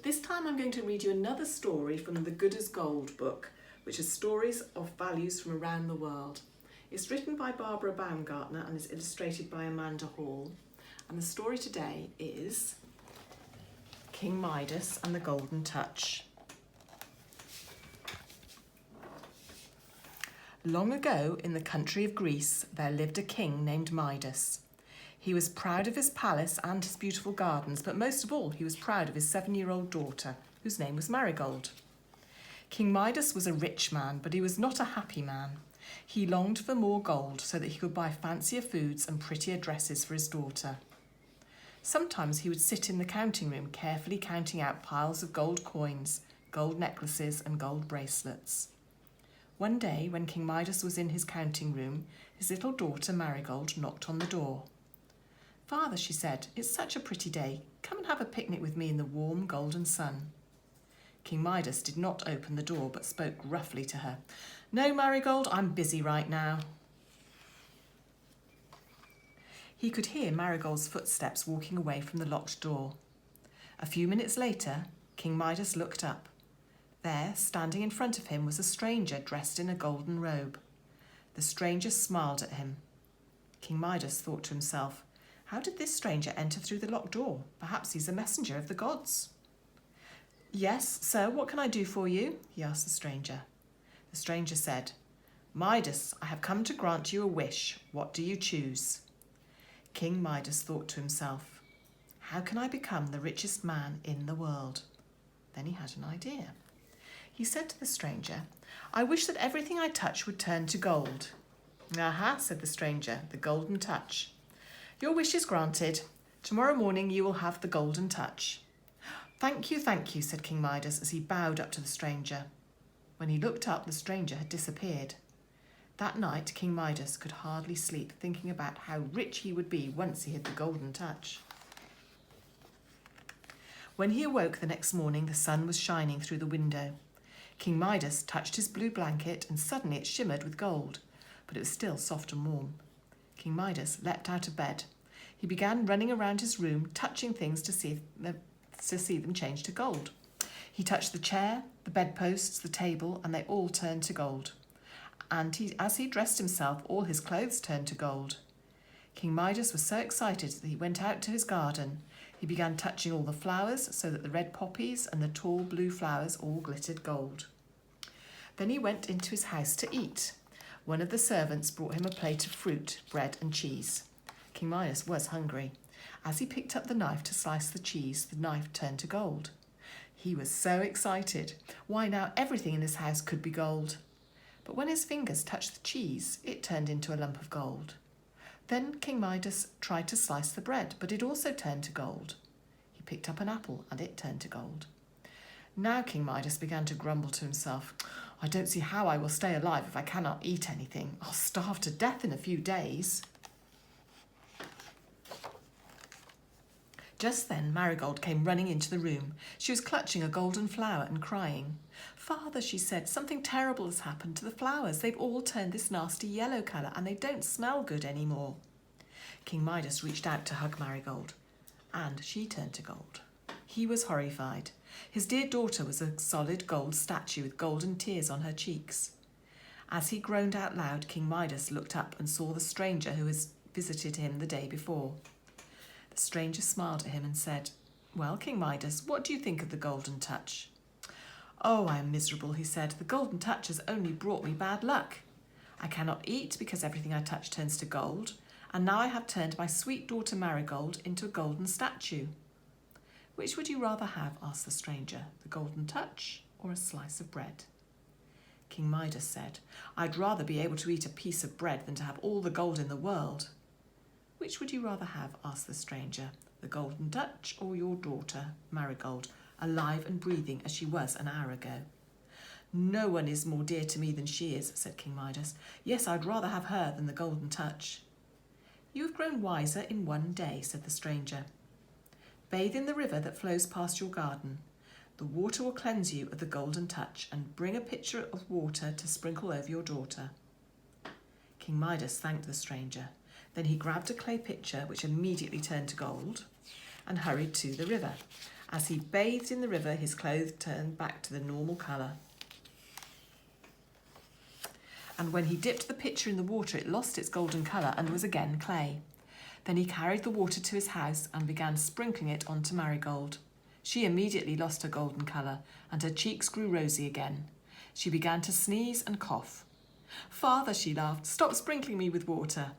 This time I'm going to read you another story from the Good as Gold book, which is stories of values from around the world. It's written by Barbara Baumgartner and is illustrated by Amanda Hall. And the story today is King Midas and the Golden Touch. Long ago, in the country of Greece, there lived a king named Midas. He was proud of his palace and his beautiful gardens, but most of all, he was proud of his 7-year-old daughter, whose name was Marigold. King Midas was a rich man, but he was not a happy man. He longed for more gold so that he could buy fancier foods and prettier dresses for his daughter. Sometimes he would sit in the counting room, carefully counting out piles of gold coins, gold necklaces, and gold bracelets. One day, when King Midas was in his counting room, his little daughter Marigold knocked on the door. "Father," she said, "it's such a pretty day. Come and have a picnic with me in the warm golden sun." King Midas did not open the door, but spoke gruffly to her. "No, Marigold, I'm busy right now." He could hear Marigold's footsteps walking away from the locked door. A few minutes later, King Midas looked up. There, standing in front of him, was a stranger dressed in a golden robe. The stranger smiled at him. King Midas thought to himself, "How did this stranger enter through the locked door? Perhaps he's a messenger of the gods." "Yes, sir, what can I do for you?" he asked the stranger. The stranger said, "Midas, I have come to grant you a wish. What do you choose?" King Midas thought to himself, "How can I become the richest man in the world?" Then he had an idea. He said to the stranger, "I wish that everything I touch would turn to gold." "Aha," said the stranger, "the golden touch. Your wish is granted. Tomorrow morning you will have the golden touch." Thank you, said King Midas as he bowed up to the stranger. When he looked up, the stranger had disappeared. That night, King Midas could hardly sleep, thinking about how rich he would be once he had the golden touch. When he awoke the next morning, the sun was shining through the window. King Midas touched his blue blanket and suddenly it shimmered with gold, but it was still soft and warm. King Midas leapt out of bed. He began running around his room, touching things to see them change to gold. He touched the chair, the bedposts, the table, and they all turned to gold. And as he dressed himself, all his clothes turned to gold. King Midas was so excited that he went out to his garden. He began touching all the flowers so that the red poppies and the tall blue flowers all glittered gold. Then he went into his house to eat. One of the servants brought him a plate of fruit, bread, and cheese. King Midas was hungry. As he picked up the knife to slice the cheese, the knife turned to gold. He was so excited. Why, now everything in his house could be gold. But when his fingers touched the cheese, it turned into a lump of gold. Then King Midas tried to slice the bread, but it also turned to gold. He picked up an apple, and it turned to gold. Now King Midas began to grumble to himself, "I don't see how I will stay alive if I cannot eat anything. I'll starve to death in a few days." Just then Marigold came running into the room. She was clutching a golden flower and crying. "Father," she said, "something terrible has happened to the flowers. They've all turned this nasty yellow colour and they don't smell good anymore." King Midas reached out to hug Marigold, and she turned to gold. He was horrified. His dear daughter was a solid gold statue with golden tears on her cheeks. As he groaned out loud, King Midas looked up and saw the stranger who had visited him the day before. The stranger smiled at him and said, "Well, King Midas, what do you think of the golden touch?" "Oh, I am miserable," he said. "The golden touch has only brought me bad luck. I cannot eat because everything I touch turns to gold, and now I have turned my sweet daughter Marigold into a golden statue." "Which would you rather have?" asked the stranger, "the golden touch or a slice of bread?" King Midas said, "I'd rather be able to eat a piece of bread than to have all the gold in the world." "Which would you rather have?" asked the stranger, "the golden touch or your daughter Marigold, alive and breathing as she was an hour ago?" "No one is more dear to me than she is," said King Midas. "Yes, I'd rather have her than the golden touch." "You have grown wiser in one day," said the stranger. "Bathe in the river that flows past your garden. The water will cleanse you of the golden touch, and bring a pitcher of water to sprinkle over your daughter." King Midas thanked the stranger. Then he grabbed a clay pitcher, which immediately turned to gold, and hurried to the river. As he bathed in the river, his clothes turned back to the normal colour. And when he dipped the pitcher in the water, it lost its golden colour and was again clay. Then he carried the water to his house and began sprinkling it onto Marigold. She immediately lost her golden colour, and her cheeks grew rosy again. She began to sneeze and cough. "Father," she laughed, "stop sprinkling me with water."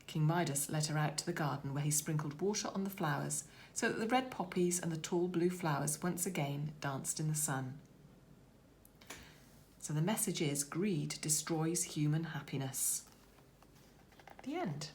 King Midas led her out to the garden, where he sprinkled water on the flowers, so that the red poppies and the tall blue flowers once again danced in the sun. So the message is, greed destroys human happiness. The end.